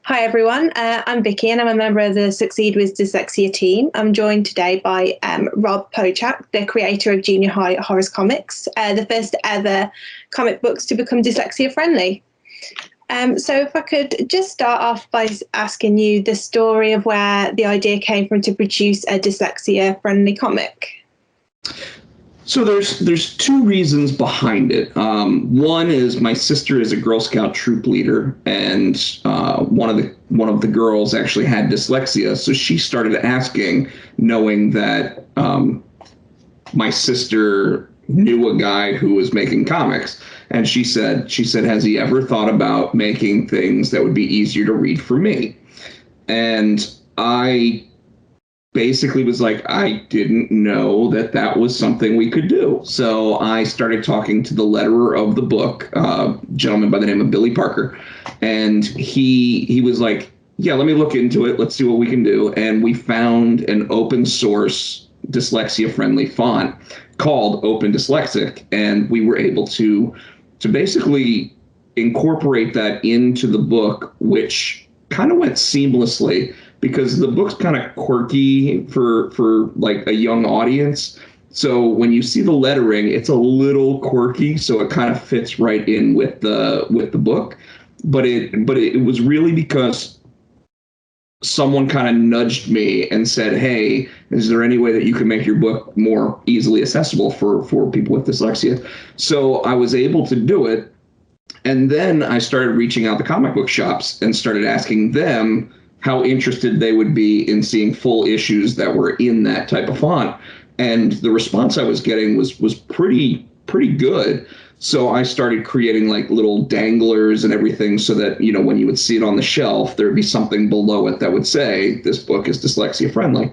Hi everyone, I'm Vicky and I'm a member of the Succeed with Dyslexia team. I'm joined today by Rob Potchak, the creator of Junior High Horrors Comics, the first ever comic books to become dyslexia friendly. So if I could just start off by asking you the story of where the idea came from to produce a dyslexia friendly comic. So there's two reasons behind it. One is my sister is a Girl Scout troop leader, and one of the girls actually had dyslexia. So she started asking, knowing that my sister knew a guy who was making comics, and she said, has he ever thought about making things that would be easier to read for me? And I basically was like, I didn't know that was something we could do. So I started talking to the letterer of the book, a gentleman by the name of Billy Parker, and he was like, yeah, let me look into it. Let's see what we can do. And we found an open source dyslexia friendly font called Open Dyslexic, and we were able to basically incorporate that into the book, which kind of went seamlessly, because the book's kind of quirky for like a young audience. So when you see the lettering, it's a little quirky, so it kind of fits right in with the book. But it was really because someone kind of nudged me and said, hey, is there any way that you can make your book more easily accessible for people with dyslexia? So I was able to do it. And then I started reaching out to comic book shops and started asking them how interested they would be in seeing full issues that were in that type of font. And the response I was getting was pretty good. So I started creating like little danglers and everything so that, you know, when you would see it on the shelf, there'd be something below it that would say, this book is dyslexia friendly.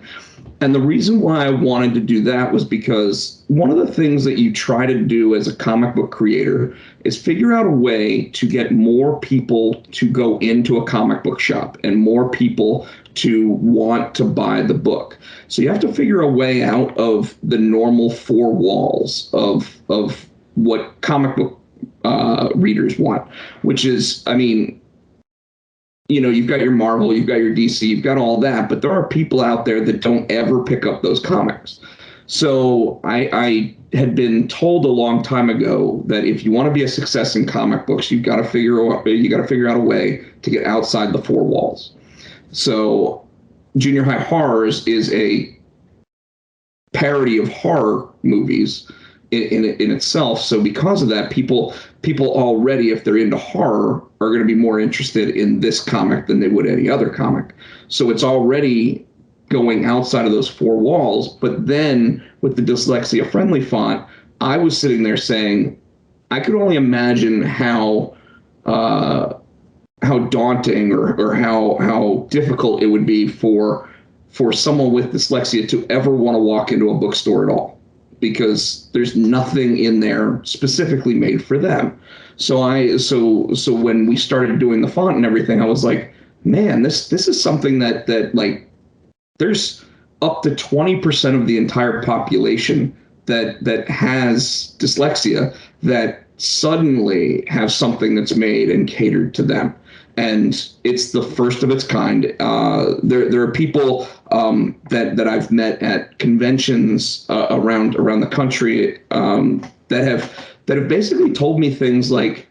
And the reason why I wanted to do that was because one of the things that you try to do as a comic book creator is figure out a way to get more people to go into a comic book shop and more people to want to buy the book. So you have to figure a way out of the normal four walls of what comic book readers want, which is, I mean, you know, you've got your Marvel, you've got your DC, you've got all that, but there are people out there that don't ever pick up those comics. So I had been told a long time ago that if you want to be a success in comic books, you've got to figure out a way to get outside the four walls. So Junior High Horrors is a parody of horror movies in itself. So because of that, people already, if they're into horror, are going to be more interested in this comic than they would any other comic. So it's already going outside of those four walls. But then with the dyslexia friendly font, I was sitting there saying, I could only imagine how daunting or how difficult it would be for someone with dyslexia to ever want to walk into a bookstore at all, because there's nothing in there specifically made for them. So when we started doing the font and everything, I was like, man, this is something that like there's up to 20% of the entire population that has dyslexia that suddenly have something that's made and catered to them. And it's the first of its kind. There are people that I've met at conventions around the country that have basically told me things like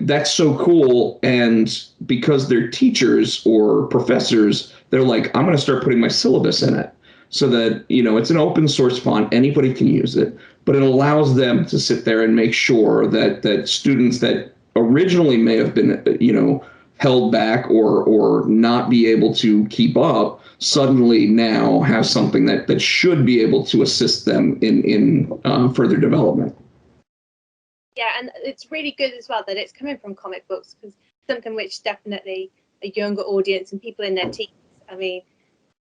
that's so cool, and because they're teachers or professors, they're like, I'm going to start putting my syllabus in it, so that, you know, it's an open source font, anybody can use it, but it allows them to sit there and make sure that students that originally may have been, you know, held back or not be able to keep up, suddenly now have something that should be able to assist them in further development. Yeah, and it's really good as well that it's coming from comic books, because something which definitely a younger audience and people in their teens, I mean,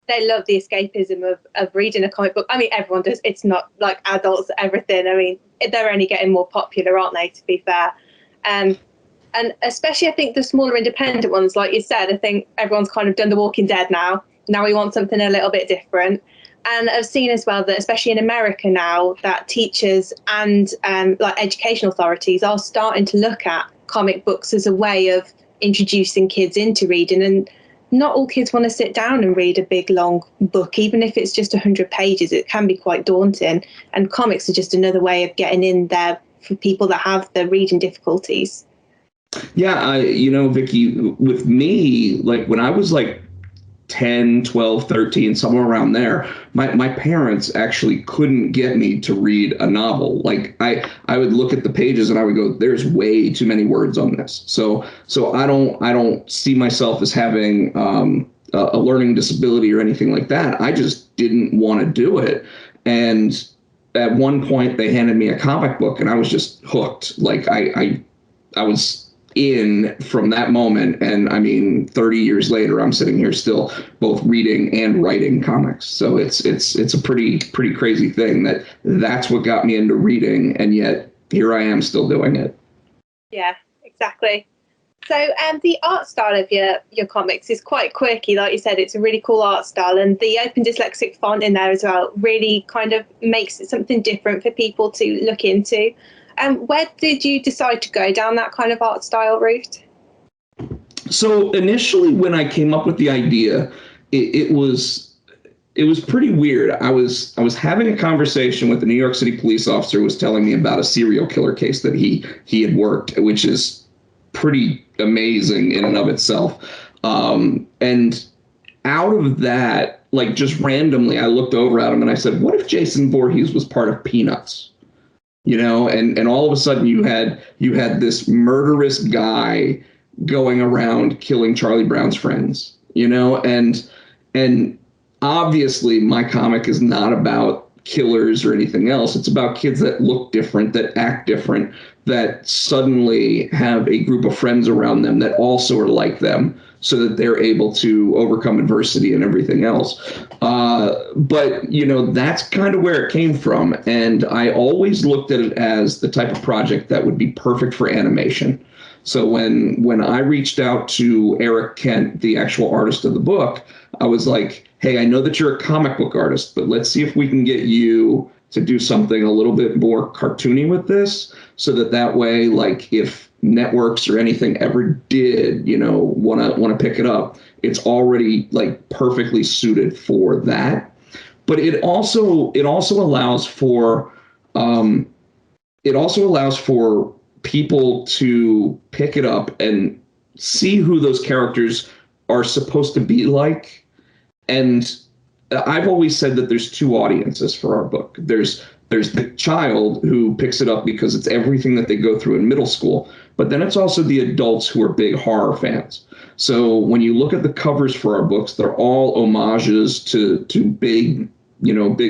they love the escapism of reading a comic book. I mean, everyone does. It's not like adults, everything. I mean, they're only getting more popular, aren't they, to be fair? And especially, I think, the smaller independent ones, like you said, I think everyone's kind of done The Walking Dead now. Now we want something a little bit different. And I've seen as well that, especially in America now, that teachers and like education authorities are starting to look at comic books as a way of introducing kids into reading. And not all kids want to sit down and read a big long book, even if it's just 100 pages. It can be quite daunting, and comics are just another way of getting in there for people that have the reading difficulties. Yeah, Vicky, with me, like when I was like 10, 12, 13, somewhere around there, my parents actually couldn't get me to read a novel. Like I would look at the pages and I would go, there's way too many words on this. So I don't see myself as having a learning disability or anything like that. I just didn't want to do it. And at one point they handed me a comic book and I was just hooked. Like I was in from that moment. And I mean, 30 years later, I'm sitting here still both reading and writing comics. So it's a pretty crazy thing that's what got me into reading. And yet here I am still doing it. Yeah, exactly. So the art style of your comics is quite quirky. Like you said, it's a really cool art style, and the open dyslexic font in there as well really kind of makes it something different for people to look into. Where did you decide to go down that kind of art style route? So initially, when I came up with the idea, it was pretty weird. I was having a conversation with a New York City police officer who was telling me about a serial killer case that he had worked, which is pretty amazing in and of itself. And out of that, like just randomly, I looked over at him and I said, "What if Jason Voorhees was part of Peanuts?" And all of a sudden you had this murderous guy going around killing Charlie Brown's friends, and obviously my comic is not about killers or anything else. It's about kids that look different, that act different, that suddenly have a group of friends around them that also are like them, so that they're able to overcome adversity and everything else. But that's kind of where it came from. And I always looked at it as the type of project that would be perfect for animation. So when I reached out to Eric Kent, the actual artist of the book, I was like, hey, I know that you're a comic book artist, but let's see if we can get you to do something a little bit more cartoony with this, so that way, like if networks or anything ever did, want to pick it up, it's already like perfectly suited for that. But it also allows for people to pick it up and see who those characters are supposed to be like. And I've always said that there's two audiences for our book. There's the child who picks it up because it's everything that they go through in middle school, but then it's also the adults who are big horror fans. So when you look at the covers for our books, they're all homages to big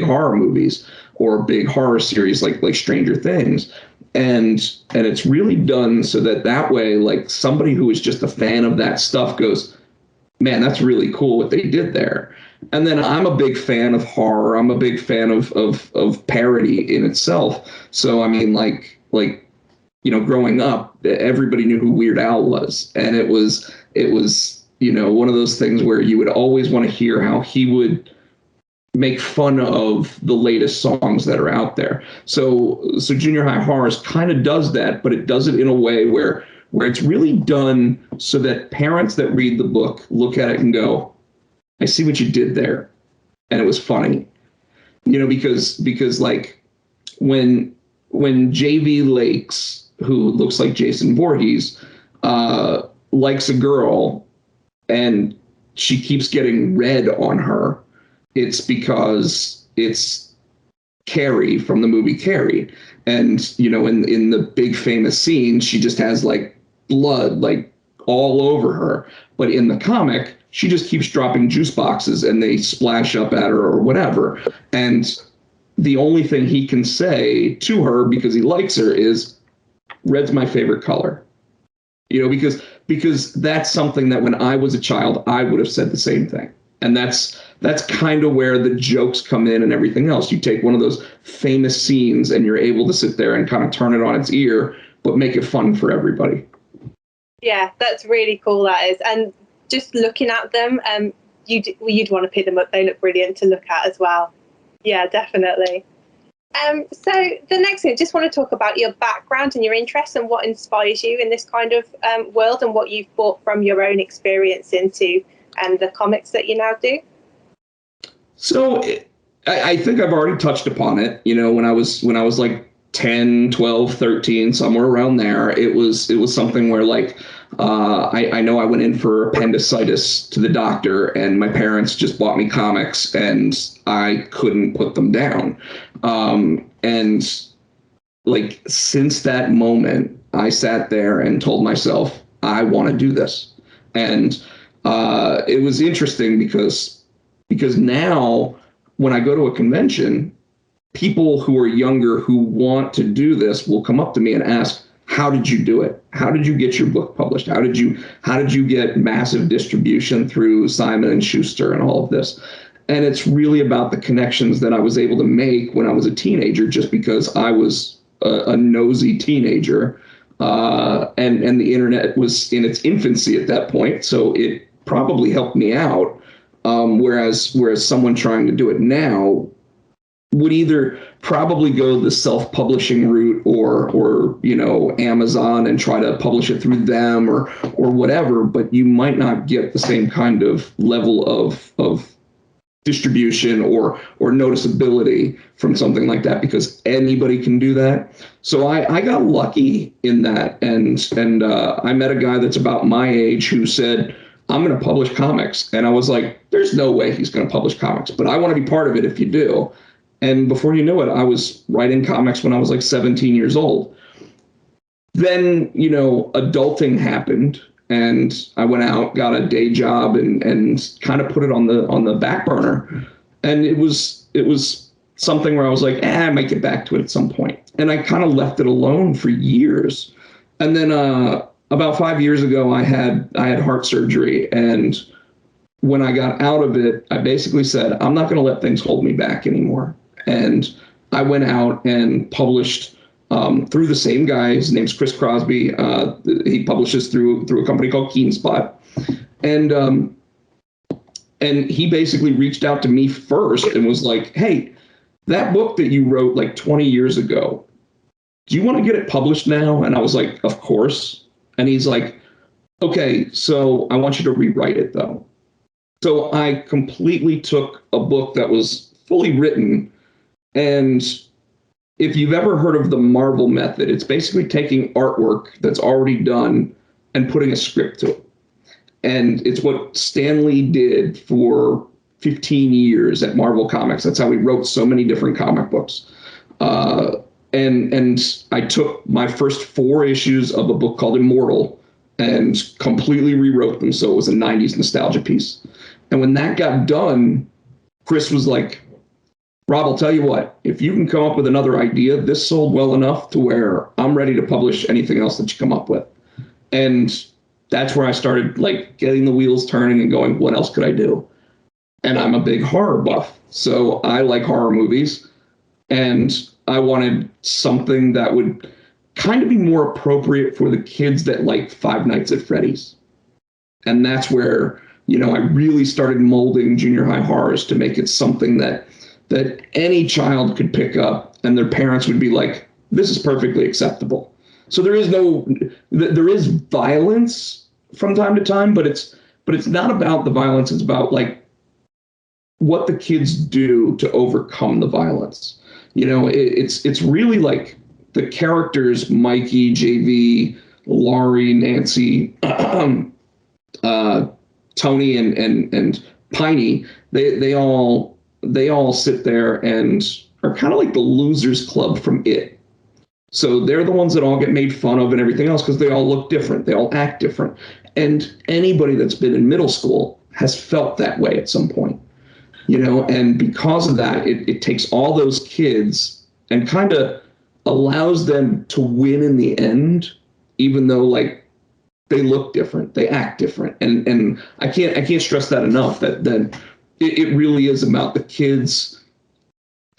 horror movies or big horror series like Stranger Things. And it's really done so that way, like somebody who is just a fan of that stuff goes, man, that's really cool what they did there. And then I'm a big fan of horror. I'm a big fan of parody in itself. So I mean, like growing up, everybody knew who Weird Al was, and it was one of those things where you would always want to hear how he would make fun of the latest songs that are out there. So Junior High Horrors kind of does that, but it does it in a way where it's really done so that parents that read the book look at it and go, I see what you did there. And it was funny, because like when JV Lakes, who looks like Jason Voorhees, likes a girl and she keeps getting red on her, it's because it's Carrie from the movie Carrie. And, in the big famous scene, she just has like blood, like all over her. But in the comic, she just keeps dropping juice boxes and they splash up at her or whatever. And the only thing he can say to her, because he likes her, is red's my favorite color. Because that's something that when I was a child, I would have said the same thing. And that's kind of where the jokes come in and everything else. You take one of those famous scenes and you're able to sit there and kind of turn it on its ear, but make it fun for everybody. Yeah, that's really cool, that is. And just looking at them, you'd want to pick them up. They look brilliant to look at as well. Yeah, definitely. So the next thing, just want to talk about your background and your interests and what inspires you in this kind of world and what you've brought from your own experience into the comics that you now do. So I think I've already touched upon it. You know, when I was like 10, 12, 13, somewhere around there, it was something where like I know I went in for appendicitis to the doctor, and my parents just bought me comics, and I couldn't put them down. And like since that moment, I sat there and told myself, I want to do this. And it was interesting because now when I go to a convention, people who are younger who want to do this will come up to me and ask, how did you do it? How did you get your book published? How did you get massive distribution through Simon and Schuster and all of this? And it's really about the connections that I was able to make when I was a teenager, just because I was a nosy teenager, and the internet was in its infancy at that point, so it probably helped me out. Whereas someone trying to do it now would either probably go the self-publishing route or you know, Amazon and try to publish it through them or whatever, but you might not get the same kind of level of distribution or noticeability from something like that, because anybody can do that. So I got lucky in that, and I met a guy that's about my age who said, I'm going to publish comics. And I was like, there's no way he's going to publish comics, but I want to be part of it if you do. And before you know it, I was writing comics when I was like 17 years old. Then, you know, adulting happened, and I went out, got a day job, and kind of put it on the back burner. And it was something where I was like, I might get back to it at some point. And I kind of left it alone for years. And then about 5 years ago, I had heart surgery, and when I got out of it, I basically said, I'm not going to let things hold me back anymore. And I went out and published through the same guy. His name's Chris Crosby. He publishes through a company called KeenSpot, and he basically reached out to me first and was like, hey, that book that you wrote like 20 years ago, do you want to get it published now? And I was like, of course. And he's like, okay, so I want you to rewrite it though. So I completely took a book that was fully written, and if you've ever heard of the Marvel method, it's basically taking artwork that's already done and putting a script to it. And it's what Stan Lee did for 15 years at Marvel Comics. That's how he wrote so many different comic books. And I took my first 4 issues of a book called Immortal and completely rewrote them so it was a 90s nostalgia piece. And when that got done, Chris was like, Rob, I'll tell you what, if you can come up with another idea, this sold well enough to where I'm ready to publish anything else that you come up with. And that's where I started like getting the wheels turning and going, what else could I do? And I'm a big horror buff, so I like horror movies, and I wanted something that would kind of be more appropriate for the kids that like Five Nights at Freddy's. And that's where, you know, I really started molding junior high horrors to make it something that any child could pick up and their parents would be like, this is perfectly acceptable. So there is violence from time to time, but it's not about the violence. It's about like what the kids do to overcome the violence. You know, it's really like the characters, Mikey, JV, Laurie, Nancy, Tony, and Piney, they all sit there and are kind of like the losers club from It. So they're the ones that all get made fun of and everything else because they all look different. They all act different. And anybody that's been in middle school has felt that way at some point, you know, and because of that, it takes all those kids and kind of allows them to win in the end, even though like they look different, they act different. And I can't stress that enough, that it really is about the kids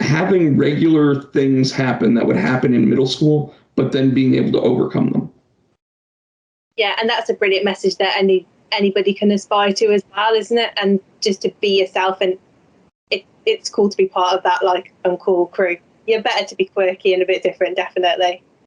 having regular things happen that would happen in middle school, but then being able to overcome them. Yeah, and that's a brilliant message that anybody can aspire to as well, isn't it? And just to be yourself, and it's cool to be part of that like uncool crew. You're better to be quirky and a bit different, definitely.